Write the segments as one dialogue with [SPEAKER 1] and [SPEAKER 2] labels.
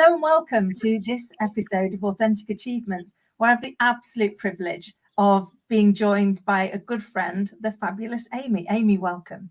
[SPEAKER 1] Hello and welcome to this episode of Authentic Achievements, where I have the absolute privilege of being joined by a good friend, the fabulous Amy. Amy, welcome.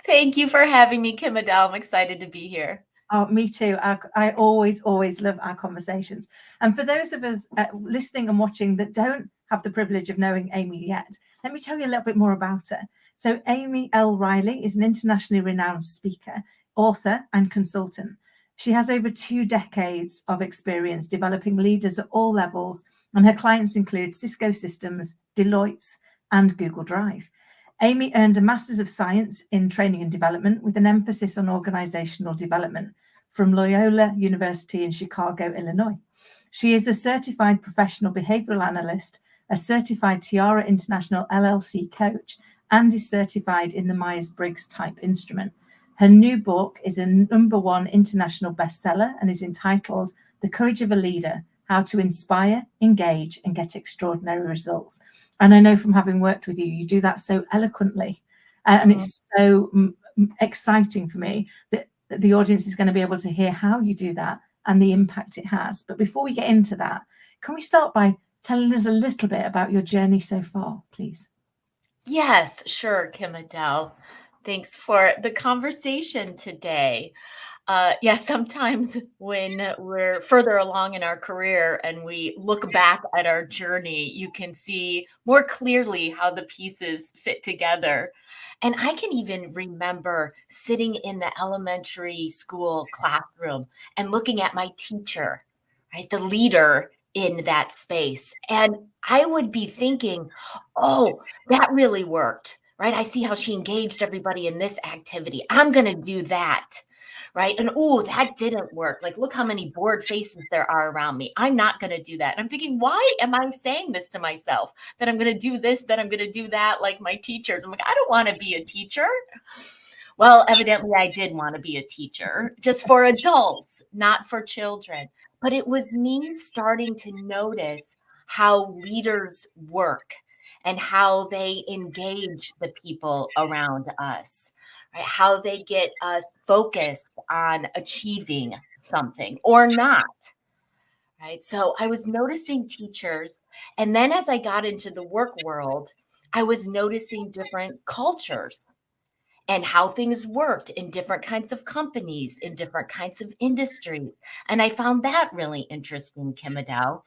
[SPEAKER 2] Thank you for having me, Kim Adele. I'm excited to be here.
[SPEAKER 1] Oh, me too. I always love our conversations. And for those of us listening and watching that don't have the privilege of knowing Amy yet, let me tell you a little bit more about her. So Amy L. Riley is an internationally renowned speaker, author, and consultant. She has over 2 decades of experience developing leaders at all levels, and her clients include Cisco Systems, Deloitte, and Google Drive. Amy earned a Master's of Science in Training and Development with an emphasis on organizational development from Loyola University in Chicago, Illinois. She is a certified professional behavioral analyst, a certified Tiara International LLC Coach, and is certified in the Myers-Briggs type instrument. Her new book is a #1 international bestseller and is entitled The Courage of a Leader: How to Inspire, Engage, and Get Extraordinary Results. And I know from having worked with you, you do that so eloquently. And it's so exciting for me that the audience is going to be able to hear how you do that and the impact it has. But before we get into that, can we start by telling us a little bit about your journey so far, please?
[SPEAKER 2] Yes, sure, Kim Adele. Thanks for the conversation today. Sometimes when we're further along in our career and we look back at our journey, you can see more clearly how the pieces fit together. And I can even remember sitting in the elementary school classroom and looking at my teacher, right, the leader in that space. And I would be thinking, oh, that really worked, right? I see how she engaged everybody in this activity. I'm going to do that. Right. And oh, that didn't work. Like, look how many bored faces there are around me. I'm not going to do that. And I'm thinking, why am I saying this to myself? That I'm going to do this, that I'm going to do that, like my teachers. I'm like, I don't want to be a teacher. Well, evidently I did want to be a teacher, just for adults, not for children. But it was me starting to notice how leaders work and how they engage the people around us. Right? How they get us focused on achieving something or not, right? So I was noticing teachers. And then as I got into the work world, I was noticing different cultures and how things worked in different kinds of companies, in different kinds of industries. And I found that really interesting, Kim Adele,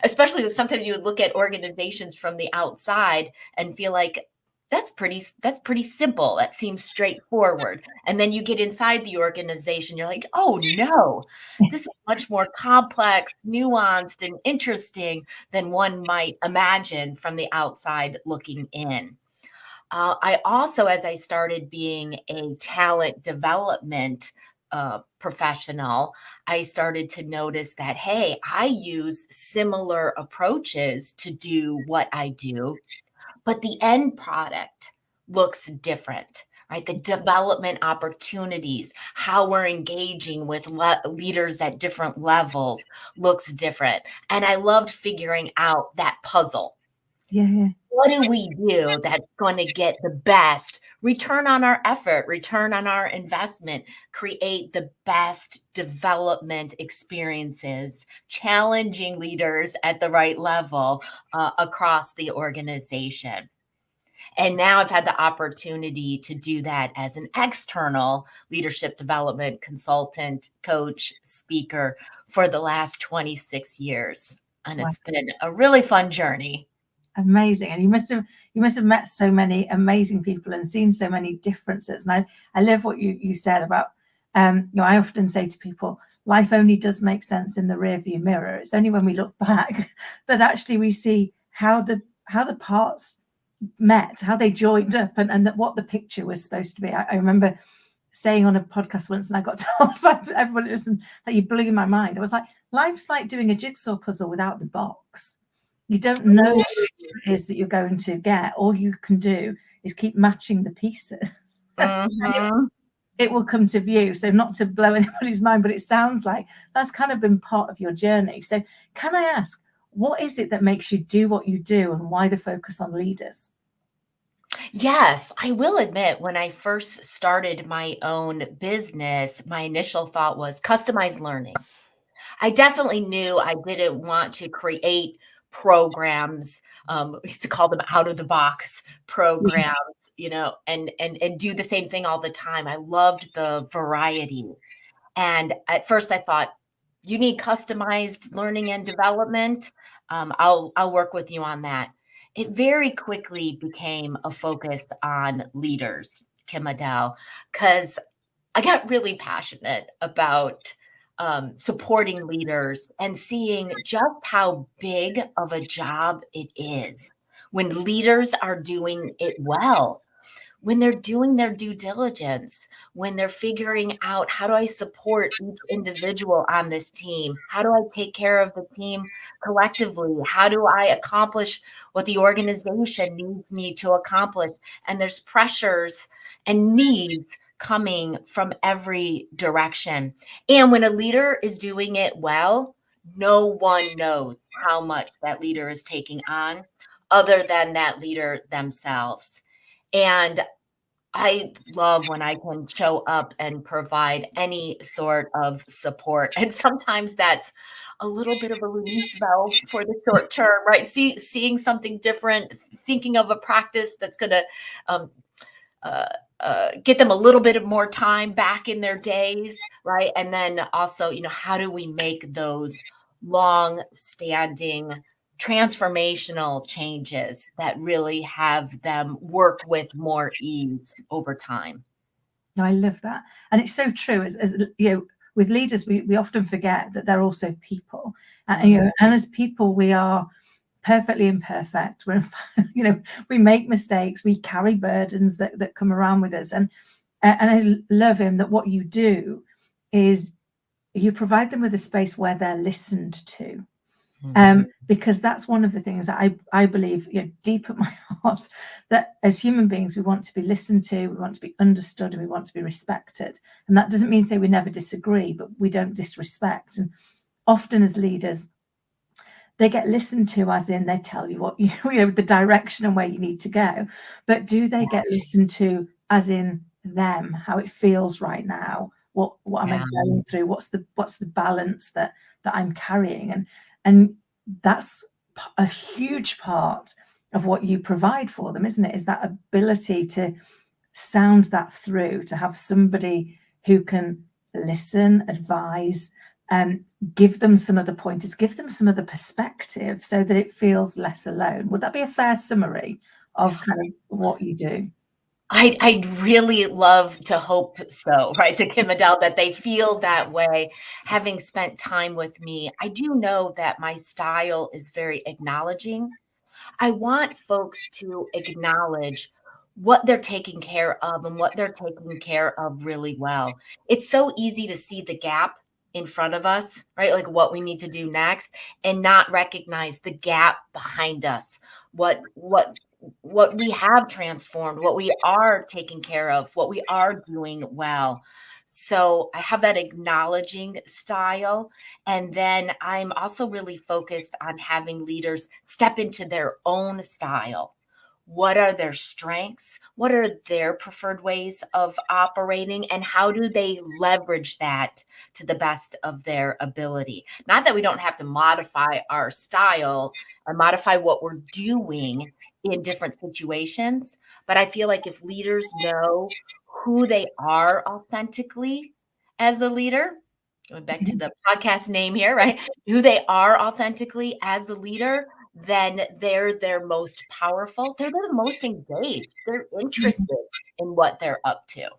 [SPEAKER 2] especially that sometimes you would look at organizations from the outside and feel like, that's pretty simple. That seems straightforward. And then you get inside the organization, you're like, oh no, this is much more complex, nuanced, and interesting than one might imagine from the outside looking in. I also, as I started being a talent development professional, I started to notice that, hey, I use similar approaches to do what I do, but the end product looks different, right? The development opportunities, how we're engaging with leaders at different levels looks different. And I loved figuring out that puzzle.
[SPEAKER 1] Yeah.
[SPEAKER 2] What do we do that's going to get the best return on our effort, return on our investment, create the best development experiences, challenging leaders at the right level across the organization? And now I've had the opportunity to do that as an external leadership development consultant, coach, speaker for the last 26 years. And it's been a really fun journey.
[SPEAKER 1] Amazing. And you must have met so many amazing people and seen so many differences. And I love what you said about, I often say to people, life only does make sense in the rearview mirror. It's only when we look back that actually we see how the parts met, how they joined up, and that what the picture was supposed to be. I remember saying on a podcast once, and I got told by everyone listening that you blew my mind. I was like, life's like doing a jigsaw puzzle without the box. You don't know what it is that you're going to get. All you can do is keep matching the pieces. It will come to view. So not to blow anybody's mind, but it sounds like that's kind of been part of your journey. So can I ask, what is it that makes you do what you do, and why the focus on leaders?
[SPEAKER 2] Yes, I will admit, when I first started my own business, my initial thought was customized learning. I definitely knew I didn't want to create programs. We used to call them out of the box
[SPEAKER 1] Yeah.
[SPEAKER 2] programs, and do the same thing all the time. I loved the variety. And at first I thought, you need customized learning and development. I'll work with you on that. It very quickly became a focus on leaders, Kim Adele, because I got really passionate about supporting leaders and seeing just how big of a job it is when leaders are doing it well, when they're doing their due diligence, when they're figuring out, how do I support each individual on this team? How do I take care of the team collectively? How do I accomplish what the organization needs me to accomplish? And there's pressures and needs coming from every direction. And when a leader is doing it well, no one knows how much that leader is taking on other than that leader themselves. And I love when I can show up and provide any sort of support. And sometimes that's a little bit of a release valve for the short term, right? Seeing something different, thinking of a practice that's going to um, uh, get them a little bit of more time back in their days, right? And then also, how do we make those long standing transformational changes that really have them work with more ease over time?
[SPEAKER 1] No, I love that. And it's so true. With leaders, we often forget that they're also people.
[SPEAKER 2] Mhm.
[SPEAKER 1] And as people, we are perfectly imperfect. We make mistakes. We carry burdens that come around with us. And I love him that what you do is you provide them with a space where they're listened to. Because that's one of the things that I believe, deep at my heart, that as human beings, we want to be listened to, we want to be understood, and we want to be respected. And that doesn't mean say we never disagree, but we don't disrespect. And often as leaders, they get listened to, as in they tell you what the direction and where you need to go. But do they get listened to, as in them, how it feels right now? What am I
[SPEAKER 2] Yeah.
[SPEAKER 1] going through? What's the balance that I'm carrying? And that's a huge part of what you provide for them, isn't it? Is that ability to sound that through, to have somebody who can listen, advise, give them some of the pointers, give them some of the perspective so that it feels less alone. Would that be a fair summary of kind of what you do?
[SPEAKER 2] I'd really love to hope so, right? To Kim Adele, that they feel that way. Having spent time with me, I do know that my style is very acknowledging. I want folks to acknowledge what they're taking care of and what they're taking care of really well. It's so easy to see the gap in front of us, right? Like what we need to do next, and not recognize the gap behind us. What we have transformed, what we are taking care of, what we are doing well. So I have that acknowledging style. And then I'm also really focused on having leaders step into their own style. What are their strengths? What are their preferred ways of operating? And how do they leverage that to the best of their ability? Not that we don't have to modify our style or modify what we're doing in different situations, but I feel like if leaders know who they are authentically as a leader, going back to the podcast name here, right? Who they are authentically as a leader, then they're their most powerful. They're the most engaged. They're interested in what they're up to.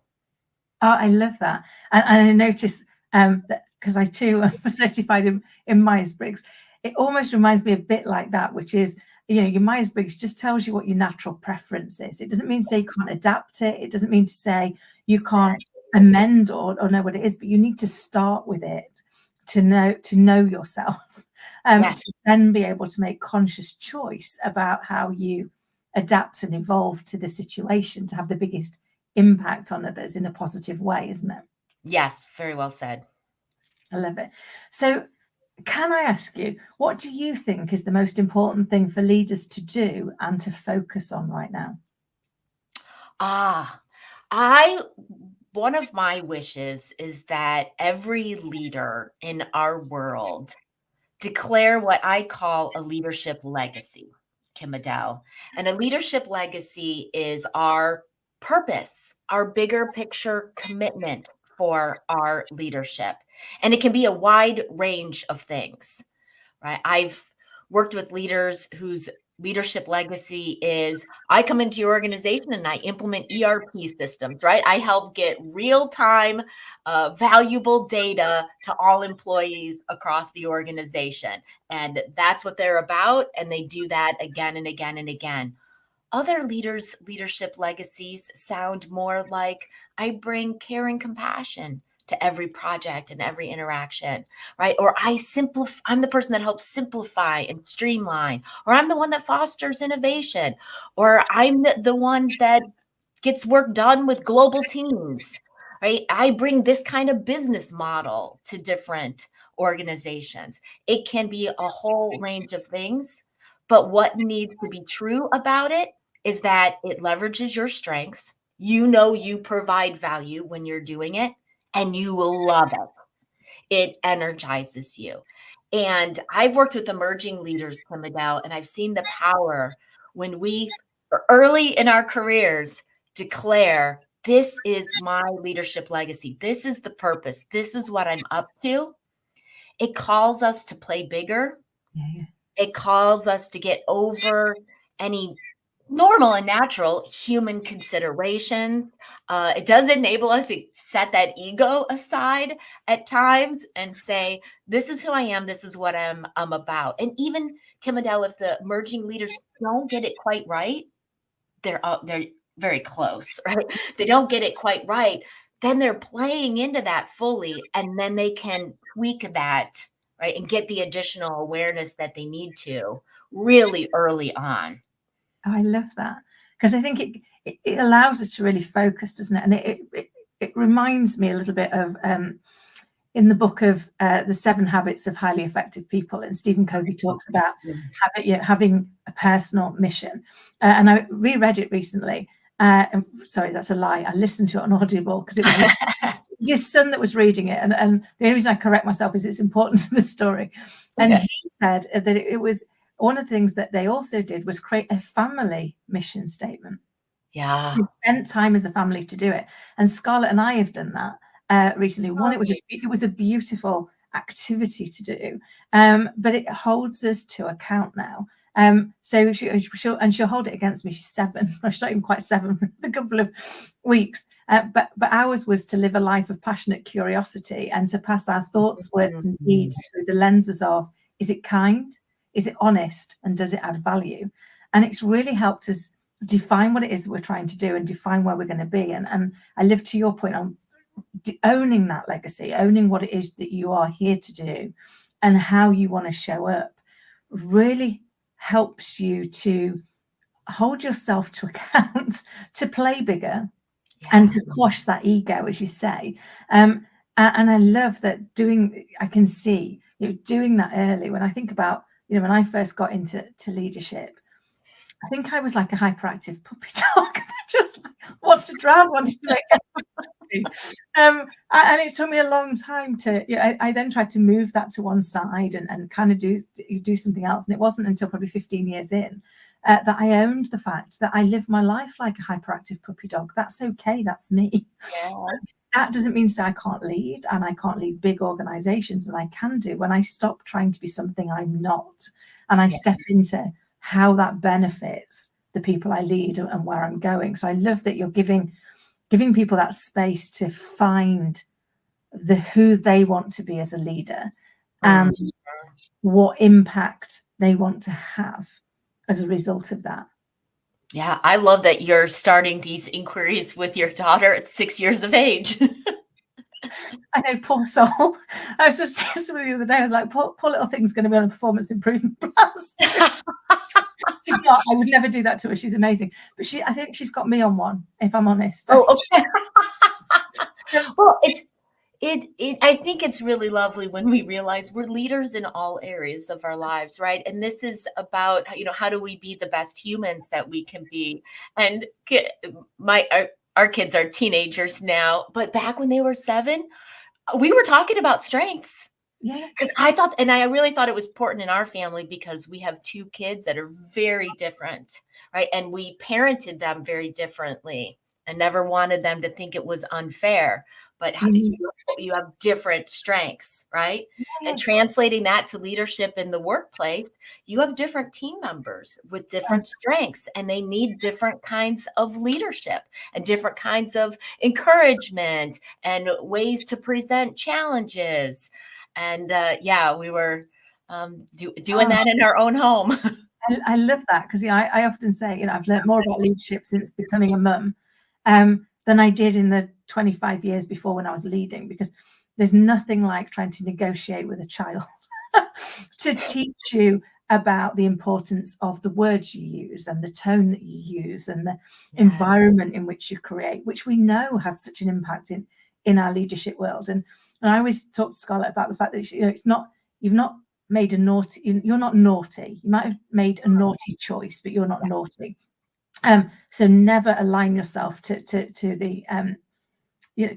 [SPEAKER 1] Oh, I love that. And I notice that because I too am certified in Myers-Briggs, it almost reminds me a bit like that, which is, your Myers-Briggs just tells you what your natural preference is. It doesn't mean to say you can't adapt it. It doesn't mean to say you can't
[SPEAKER 2] Exactly.
[SPEAKER 1] amend or know what it is, but you need to start with it to know yourself,
[SPEAKER 2] Yes.
[SPEAKER 1] to then be able to make conscious choice about how you adapt and evolve to the situation to have the biggest impact on others in a positive way, isn't it?
[SPEAKER 2] Yes. Very well said.
[SPEAKER 1] I love it. So, can I ask you, what do you think is the most important thing for leaders to do and to focus on right now?
[SPEAKER 2] Ah, I one of my wishes is that every leader in our world declare what I call a leadership legacy, Kim Adele. And a leadership legacy is our purpose, our bigger picture commitment for our leadership. And it can be a wide range of things, right? I've worked with leaders whose leadership legacy is I come into your organization and I implement ERP systems, right? I help get real time, valuable data to all employees across the organization. And that's what they're about. And they do that again and again and again. Other leaders' leadership legacies sound more like I bring care and compassion to every project and every interaction, right? Or I'm the person that helps simplify and streamline, or I'm the one that fosters innovation, or I'm the one that gets work done with global teams, right? I bring this kind of business model to different organizations. It can be a whole range of things, but what needs to be true about it is that it leverages your strengths. You know, you provide value when you're doing it, and you will love it. It energizes you. And I've worked with emerging leaders, Kim Adele, and I've seen the power when we early in our careers declare, this is my leadership legacy. This is the purpose. This is what I'm up to. It calls us to play bigger.
[SPEAKER 1] Yeah.
[SPEAKER 2] It calls us to get over any normal and natural human considerations. It does enable us to set that ego aside at times and say, this is who I am. This is what I'm about. And even, Kim Adele, if the emerging leaders don't get it quite right, they're very close, right? They don't get it quite right, then they're playing into that fully, and then they can tweak that, right? And get the additional awareness that they need to really early on.
[SPEAKER 1] Oh, I love that, because I think it allows us to really focus, doesn't it? And it reminds me a little bit of in the book of the 7 Habits of Highly Effective People, and Stephen Covey talks about having a personal mission. And I reread it recently. And sorry, that's a lie. I listened to it on Audible because it was his son that was reading it. And the only reason I correct myself is it's important to the story. And he said that it was one of the things that they also did was create a family mission statement.
[SPEAKER 2] Yeah.
[SPEAKER 1] We spent time as a family to do it. And Scarlett and I have done that recently. One, it was a beautiful activity to do, but it holds us to account now. So she'll hold it against me. She's 7. She's not even quite 7 for a couple of weeks. But ours was to live a life of passionate curiosity and to pass our thoughts, words, and deeds through the lenses of: is it kind? Is it honest? And does it add value? And it's really helped us define what it is that we're trying to do and define where we're going to be. And I live to your point on owning that legacy, owning what it is that you are here to do and how you want to show up really helps you to hold yourself to account, to play bigger, and to quash that ego, as you say. And I love that I can see doing that early. When I think about, when I first got into leadership, I think I was like a hyperactive puppy dog that just wanted to drown, wanted to make and it took me a long time to, I then tried to move that to one side and kind of do something else. And it wasn't until probably 15 years in that I owned the fact that I live my life like a hyperactive puppy dog. That's okay. That's me.
[SPEAKER 2] Yeah.
[SPEAKER 1] That doesn't mean I can't lead, and I can't lead big organizations, and I can do when I stop trying to be something I'm not, and I step into how that benefits the people I lead and where I'm going. So I love that you're giving people that space to find who they want to be as a leader and what impact they want to have as a result of that.
[SPEAKER 2] Yeah, I love that you're starting these inquiries with your daughter at 6 years of age.
[SPEAKER 1] I know, poor soul. I was just saying something the other day. I was like, poor little thing's going to be on a performance improvement plan. She's not. I would never do that to her. She's amazing, but I think she's got me on one, if I'm honest.
[SPEAKER 2] Oh, okay. Well, I think it's really lovely when we realize we're leaders in all areas of our lives, right? And this is about, how do we be the best humans that we can be? And our kids are teenagers now, but back when they were 7, we were talking about strengths.
[SPEAKER 1] Yeah.
[SPEAKER 2] Because I thought, and I really thought it was important in our family because we have 2 kids that are very different, right? And we parented them very differently and never wanted them to think it was unfair. But
[SPEAKER 1] Mm.
[SPEAKER 2] you have different strengths, right? And
[SPEAKER 1] Yeah.
[SPEAKER 2] translating that to leadership in the workplace, you have different team members with different strengths, and they need different kinds of leadership and different kinds of encouragement and ways to present challenges. And yeah, we were doing that in our own home.
[SPEAKER 1] I love that because I often say, I've learned more about leadership since becoming a mum than I did in the 25 years before when I was leading, because there's nothing like trying to negotiate with a child to teach you about the importance of the words you use and the tone that you use and the environment in which you create, which we know has such an impact in our leadership world. And I always talk to Scarlett about the fact that it's not, you've not made a naughty, you're not naughty. You might have made a naughty choice, but you're not naughty. So never align yourself to the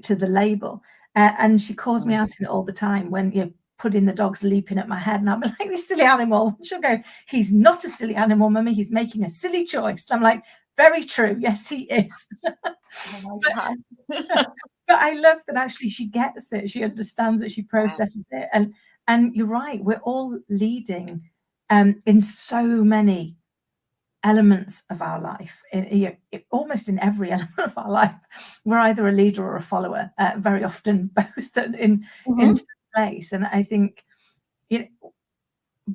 [SPEAKER 1] to the label. And she calls me out in it all the time when you're putting the dog's leaping at my head, and I'm like, you silly animal. She'll go, he's not a silly animal, mummy. He's making a silly choice. And I'm like, very true. Yes, he is.
[SPEAKER 2] Oh my God.
[SPEAKER 1] But I love that actually she gets it. She understands it. She processes it. And you're right. We're all leading in so many elements of our life, almost in every element of our life. We're either a leader or a follower, very often both in some place. And I think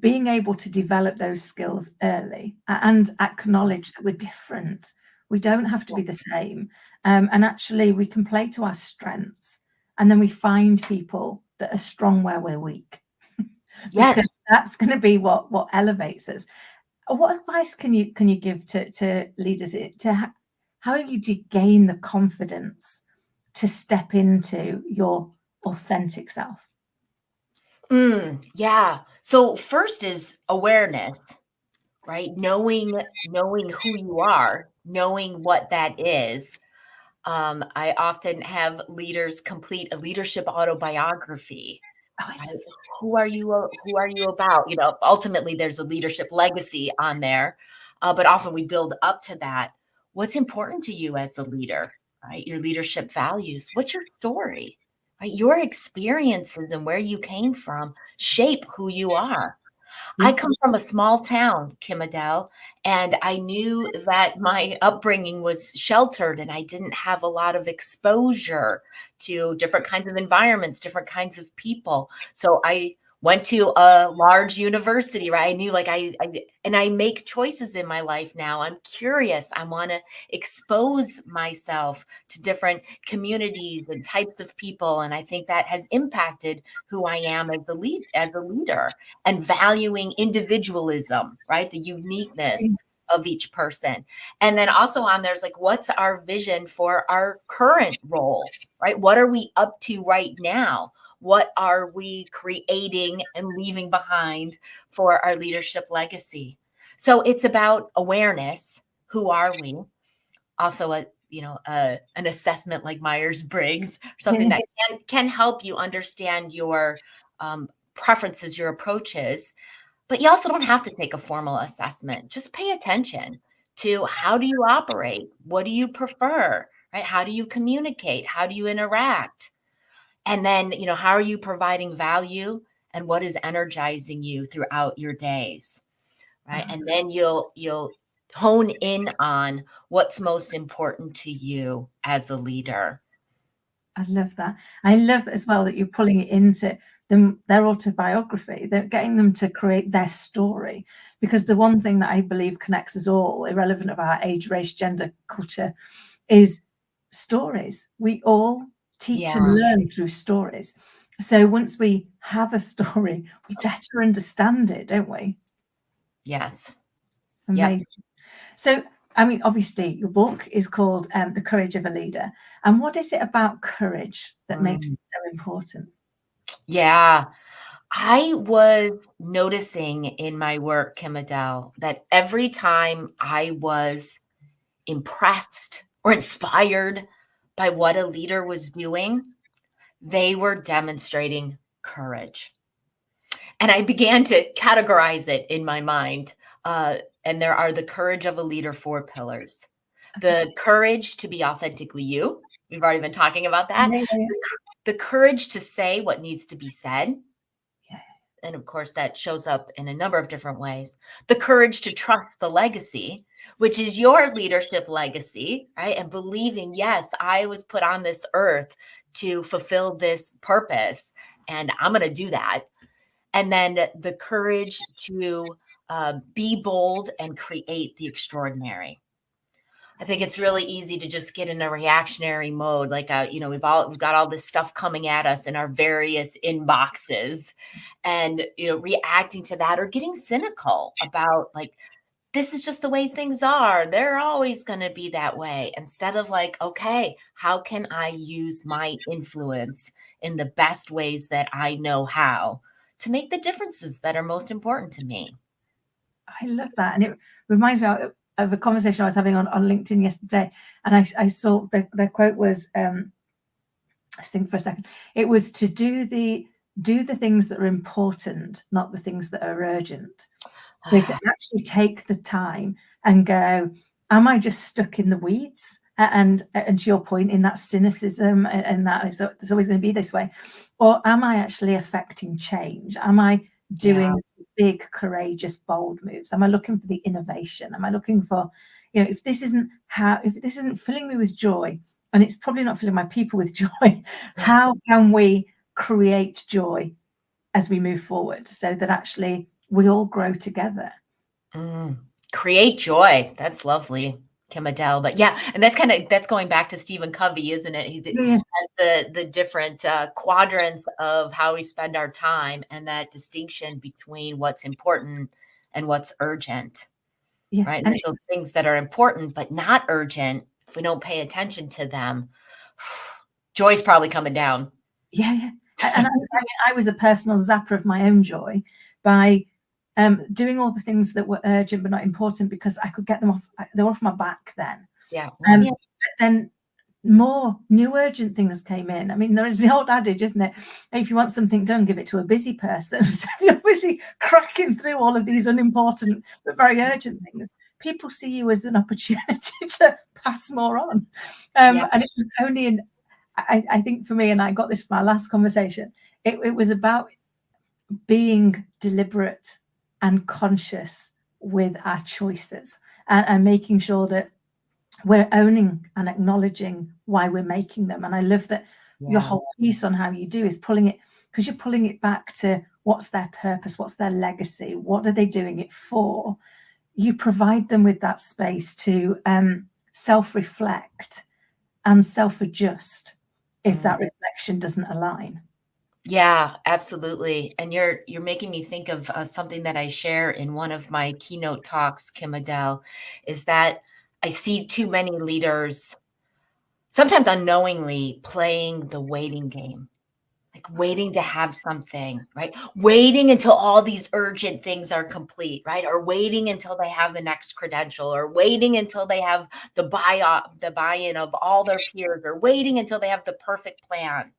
[SPEAKER 1] being able to develop those skills early and acknowledge that we're different, we don't have to be the same, and actually we can play to our strengths, and then we find people that are strong where we're weak.
[SPEAKER 2] Yes.
[SPEAKER 1] Because that's going to be what elevates us. What advice can you give to leaders how do you gain the confidence to step into your authentic self?
[SPEAKER 2] Yeah. So first is awareness, right? Knowing who you are, knowing what that is. I often have leaders complete a leadership autobiography. Right? Who are you? Who are you about? Ultimately, there's a leadership legacy on there, but often we build up to that. What's important to you as a leader? Right? Your leadership values. What's your story? Right? Your experiences and where you came from shape who you are. I come from a small town, Kim Adele, and I knew that my upbringing was sheltered and I didn't have a lot of exposure to different kinds of environments, different kinds of people. So I went to a large university, right? I knew like I make choices in my life now. I'm curious. I want to expose myself to different communities and types of people. And I think that has impacted who I am as a leader, and valuing individualism, right? The uniqueness of each person. And then also on there's like, what's our vision for our current roles, right? What are we up to right now? What are we creating and leaving behind for our leadership legacy? So it's about awareness. Who are we? Also an assessment like Myers-Briggs, something that can help you understand your preferences, your approaches. But you also don't have to take a formal assessment. Just pay attention to how do you operate? What do you prefer? Right? How do you communicate? How do you interact? And then, how are you providing value, and what is energizing you throughout your days? Right? And then you'll hone in on what's most important to you as a leader.
[SPEAKER 1] I love that. I love as well that you're pulling it into their autobiography, they're getting them to create their story, because the one thing that I believe connects us all, irrelevant of our age, race, gender, culture, is stories. We all teach and learn through stories. So once we have a story, we better understand it, don't we?
[SPEAKER 2] Yes.
[SPEAKER 1] Amazing. Yep. So, I mean, obviously, your book is called The Courage of a Leader. And what is it about courage that makes it so important?
[SPEAKER 2] Yeah. I was noticing in my work, Kim Adele, that every time I was impressed or inspired by what a leader was doing, they were demonstrating courage. And I began to categorize it in my mind. And there are the courage of a leader 4 pillars. The courage to be authentically you. We've already been talking about that.
[SPEAKER 1] Yeah, yeah,
[SPEAKER 2] The courage to say what needs to be said.
[SPEAKER 1] yeah.
[SPEAKER 2] And of course, that shows up in a number of different ways. The courage to trust the legacy, which is your leadership legacy, right? And believing, yes, I was put on this earth to fulfill this purpose, and I'm going to do that. And then the courage to be bold and create the extraordinary. I think it's really easy to just get in a reactionary mode. Like, we've got all this stuff coming at us in our various inboxes, and, reacting to that or getting cynical about, like, this is just the way things are. They're always going to be that way. Instead of like, okay, how can I use my influence in the best ways that I know how to make the differences that are most important to me?
[SPEAKER 1] I love that. And it reminds me of a conversation I was having on LinkedIn yesterday. And I saw the quote was, let's think for a second. It was to do the things that are important, not the things that are urgent. So to actually take the time and go, am I just stuck in the weeds? And to your point, in that cynicism and that it's always going to be this way, or am I actually affecting change? Am I doing big, courageous, bold moves? Am I looking for the innovation? Am I looking for, if this isn't filling me with joy, and it's probably not filling my people with joy, how can we create joy as we move forward so that actually we all grow together?
[SPEAKER 2] Create joy. That's lovely, Kim Adele. But yeah, and that's going back to Stephen Covey, isn't it? He has the different quadrants of how we spend our time, and that distinction between what's important and what's urgent.
[SPEAKER 1] Yeah.
[SPEAKER 2] Right. And those things that are important but not urgent, if we don't pay attention to them, joy's probably coming down.
[SPEAKER 1] Yeah. And I was a personal zapper of my own joy by doing all the things that were urgent but not important, because I could get them off. They were off my back then.
[SPEAKER 2] Yeah.
[SPEAKER 1] But then more new urgent things came in. I mean, there is the old adage, isn't it? If you want something done, give it to a busy person. So if you're busy cracking through all of these unimportant but very urgent things, people see you as an opportunity to pass more on. And it was only I think for me, and I got this from our last conversation, it was about being deliberate and conscious with our choices, and making sure that we're owning and acknowledging why we're making them. And I love that your whole piece on how you do is pulling it, because you're pulling it back to what's their purpose, what's their legacy, what are they doing it for? You provide them with that space to self-reflect and self-adjust if that reflection doesn't align.
[SPEAKER 2] Yeah, absolutely. And you're making me think of something that I share in one of my keynote talks, Kim Adele, is that I see too many leaders, sometimes unknowingly, playing the waiting game, like waiting to have something, right? Waiting until all these urgent things are complete, right? Or waiting until they have the next credential, or waiting until they have the buy-in of all their peers, or waiting until they have the perfect plan.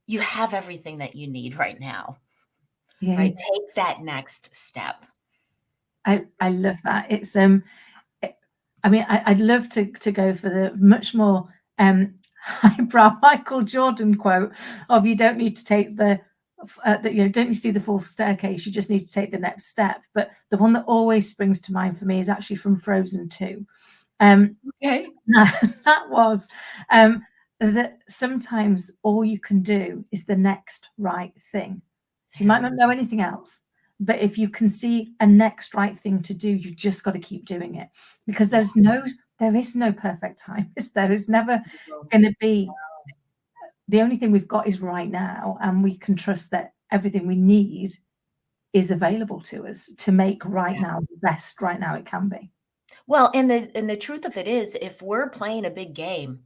[SPEAKER 2] You have everything that you need right now, right? Take that next step.
[SPEAKER 1] I love that. It's I mean, I'd love to go for the much more highbrow Michael Jordan quote of, you don't need to take the don't need to see the full staircase, you just need to take the next step. But the one that always springs to mind for me is actually from Frozen 2. That was that sometimes all you can do is the next right thing. So you might not know anything else, but if you can see a next right thing to do, you just got to keep doing it, because there is no perfect time. There is never going to be. The only thing we've got is right now, and we can trust that everything we need is available to us to make right now the best right now it can be.
[SPEAKER 2] Well, and the truth of it is, if we're playing a big game,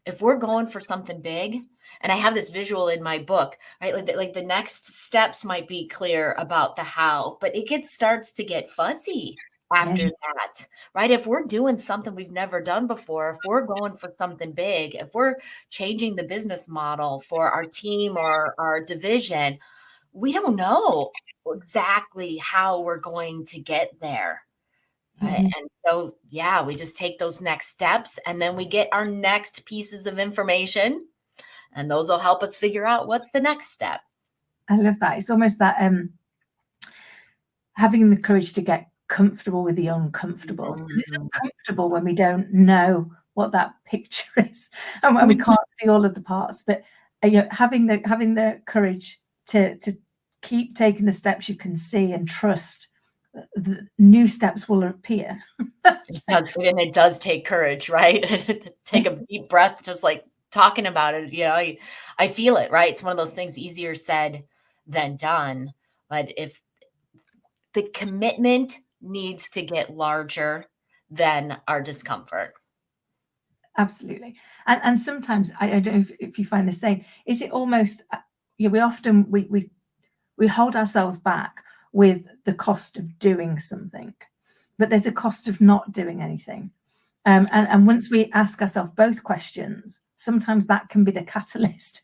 [SPEAKER 2] if we're going for something big, and I have this visual in my book, right? Like the next steps might be clear about the how, but it starts to get fuzzy after that, right? If we're doing something we've never done before, if we're going for something big, if we're changing the business model for our team or our division, we don't know exactly how we're going to get there. Right.
[SPEAKER 1] Mhm.
[SPEAKER 2] And so, yeah, we just take those next steps and then we get our next pieces of information, and those will help us figure out what's the next step.
[SPEAKER 1] I love that. It's almost that having the courage to get comfortable with the uncomfortable. 'Cause it's uncomfortable when we don't know what that picture is and when we can't see all of the parts. But having the courage to keep taking the steps you can see and trust the new steps will appear.
[SPEAKER 2] And it does take courage, right? Take a deep breath, just like talking about it. I feel it, right? It's one of those things easier said than done. But if the commitment needs to get larger than our discomfort.
[SPEAKER 1] Absolutely. And sometimes I don't know if you find the same. Is it almost we often we hold ourselves back with the cost of doing something, but there's a cost of not doing anything. And once we ask ourselves both questions, sometimes that can be the catalyst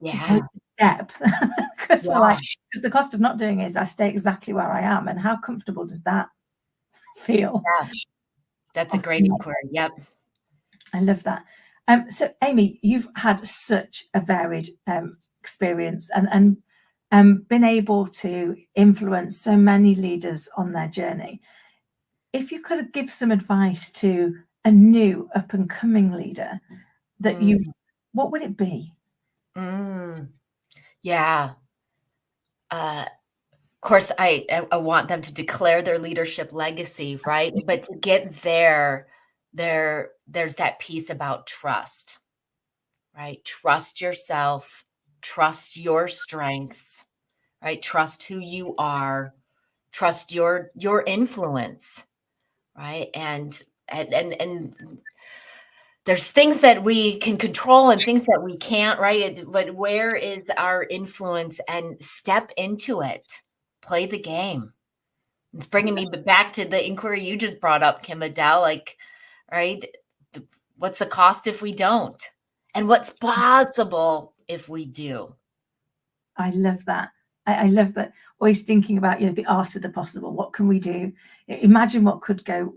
[SPEAKER 1] to take the step. Because because the cost of not doing is I stay exactly where I am. And how comfortable does that feel?
[SPEAKER 2] Yeah, that's a great inquiry. Yep.
[SPEAKER 1] I love that. So Amy, you've had such a varied experience and been able to influence so many leaders on their journey. If you could give some advice to a new up and coming leader that what would it be?
[SPEAKER 2] Yeah. Of course, I want them to declare their leadership legacy, right? But to get there's that piece about trust, right? Trust yourself, trust your strengths, right? Trust who you are, trust your influence, right? And there's things that we can control and things that we can't, right? But where is our influence? And step into it. Play the game. It's bringing me back to the inquiry you just brought up, Kim Adele. Like, right? What's the cost if we don't? And what's possible if we do?
[SPEAKER 1] I love that. I love that. Always thinking about the art of the possible. What can we do? Imagine what could go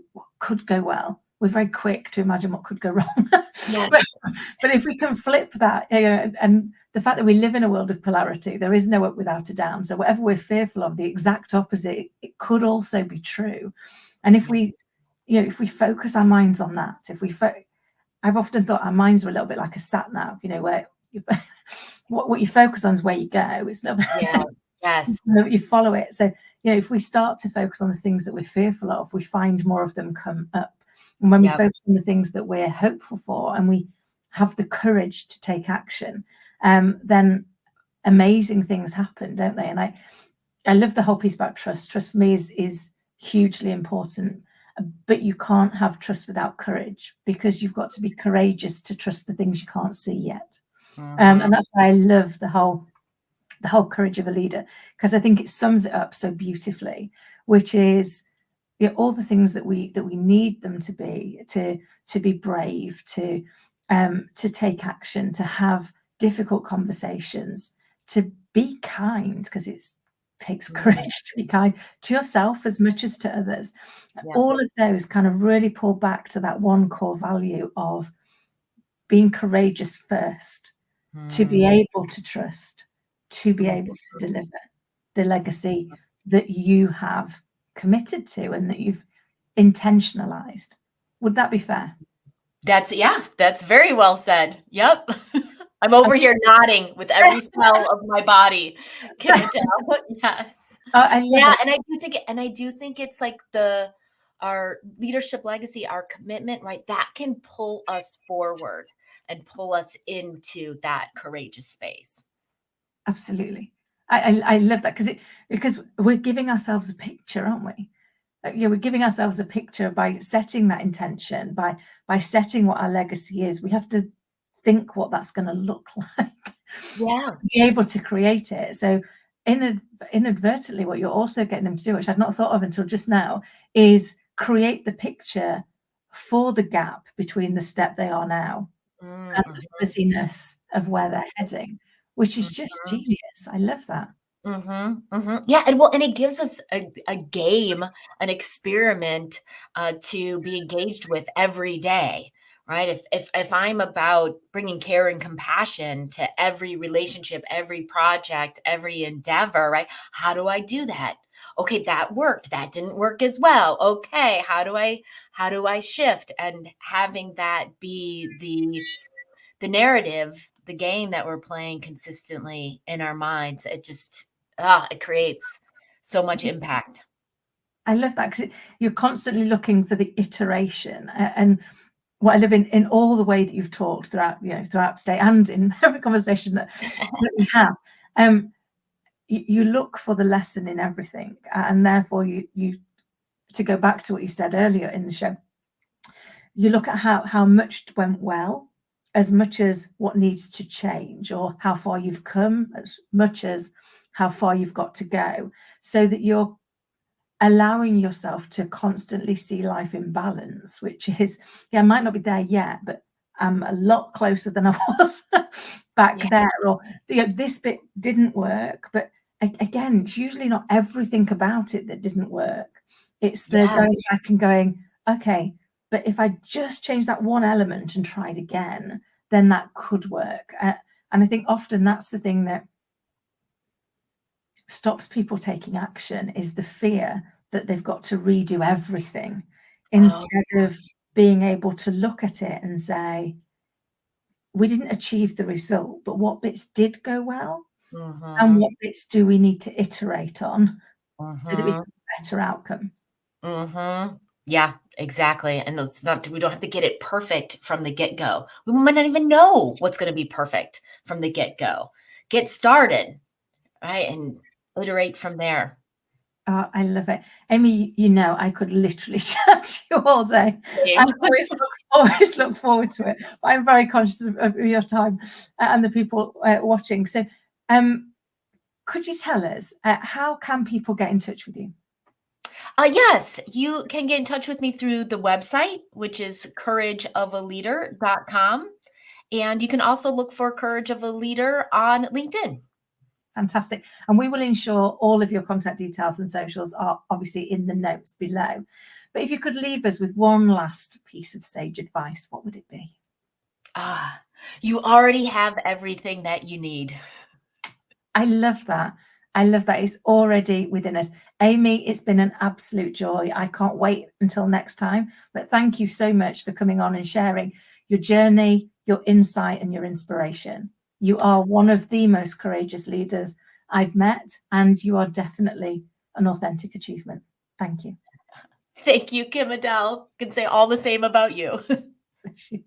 [SPEAKER 1] well. We're very quick to imagine what could go wrong.
[SPEAKER 2] Yeah.
[SPEAKER 1] but if we can flip that, and the fact that we live in a world of polarity, there is no up without a down. So whatever we're fearful of, the exact opposite, it could also be true. And if we focus our minds on that, I've often thought our minds are a little bit like a sat nav, where what you focus on is where you go. It's not
[SPEAKER 2] yes.
[SPEAKER 1] You follow it. So if we start to focus on the things that we're fearful of, we find more of them come up. And when we focus on the things that we're hopeful for and we have the courage to take action, then amazing things happen, don't they? And I love the whole piece about trust. Trust for me is hugely important, but you can't have trust without courage, because you've got to be courageous to trust the things you can't see yet. And that's why I love the whole courage of a leader, because I think it sums it up so beautifully, which is all the things that we need them to be brave, to take action, to have difficult conversations, to be kind, because it takes courage to be kind to yourself as much as to others. All of those kind of really pull back to that one core value of being courageous first, to be able to trust, to be able to deliver the legacy that you have committed to and that you've intentionalized. Would that be fair?
[SPEAKER 2] That's very well said. Yep. I'm over here nodding with every cell of my body. Kim Adele. Yes.
[SPEAKER 1] I love it.
[SPEAKER 2] And I do think it's like our leadership legacy, our commitment, right? That can pull us forward and pull us into that courageous space.
[SPEAKER 1] Absolutely. I love that, because we're giving ourselves a picture, aren't we? We're giving ourselves a picture by setting that intention, by setting what our legacy is. We have to think what that's going to look like.
[SPEAKER 2] Yeah.
[SPEAKER 1] To be able to create it. So inadvertently, what you're also getting them to do, which I'd not thought of until just now, is create the picture for the gap between the step they are now and the
[SPEAKER 2] Mm-hmm.
[SPEAKER 1] fuzziness of where they're heading, which is just
[SPEAKER 2] Mm-hmm.
[SPEAKER 1] genius. I love that.
[SPEAKER 2] Yeah, and it gives us a game, an experiment to be engaged with every day, right? If I'm about bringing care and compassion to every relationship, every project, every endeavor, right? How do I do that? Okay, that worked. That didn't work as well. Okay, how do I shift? And having that be the narrative, the game that we're playing consistently in our minds, it creates so much impact.
[SPEAKER 1] I love that because you're constantly looking for the iteration. And what I love in all the way that you've talked throughout today and in every conversation that we have, you look for the lesson in everything, and therefore you to go back to what you said earlier in the show, you look at how much went well, as much as what needs to change, or how far you've come, as much as how far you've got to go, so that you're allowing yourself to constantly see life in balance, which is, I might not be there yet, but I'm a lot closer than I was back
[SPEAKER 2] Yeah.
[SPEAKER 1] there. Or this bit didn't work, but again, it's usually not everything about it that didn't work. It's the
[SPEAKER 2] Yeah.
[SPEAKER 1] going back and going, okay, but if I just change that one element and tried again, then that could work. And I think often that's the thing that stops people taking action, is the fear that they've got to redo everything,
[SPEAKER 2] Oh,
[SPEAKER 1] instead of being able to look at it and say, we didn't achieve the result, but what bits did go well, and
[SPEAKER 2] mm-hmm,
[SPEAKER 1] what bits do we need to iterate on so that we
[SPEAKER 2] mm-hmm,
[SPEAKER 1] have a better outcome.
[SPEAKER 2] mm-hmm. Yeah, exactly. And we don't have to get it perfect from the get-go. We might not even know what's going to be perfect from the get-go. Get started, right? And iterate from there.
[SPEAKER 1] Oh, I love it. Amy, I could literally chat to you all day.
[SPEAKER 2] Same.
[SPEAKER 1] I always look forward to it. But I'm very conscious of your time and the people watching. So could you tell us, how can people get in touch with you?
[SPEAKER 2] Yes, you can get in touch with me through the website, which is courageofaleader.com. And you can also look for Courage of a Leader on LinkedIn.
[SPEAKER 1] Fantastic. And we will ensure all of your contact details and socials are obviously in the notes below. But if you could leave us with one last piece of sage advice, what would it be?
[SPEAKER 2] You already have everything that you need.
[SPEAKER 1] I love that. I love that. It's already within us. Amy, it's been an absolute joy. I can't wait until next time. But thank you so much for coming on and sharing your journey, your insight, and your inspiration. You are one of the most courageous leaders I've met, and you are definitely an authentic achievement. Thank you.
[SPEAKER 2] Thank you, Kim Adele. Can say all the same about you.
[SPEAKER 1] Bless you.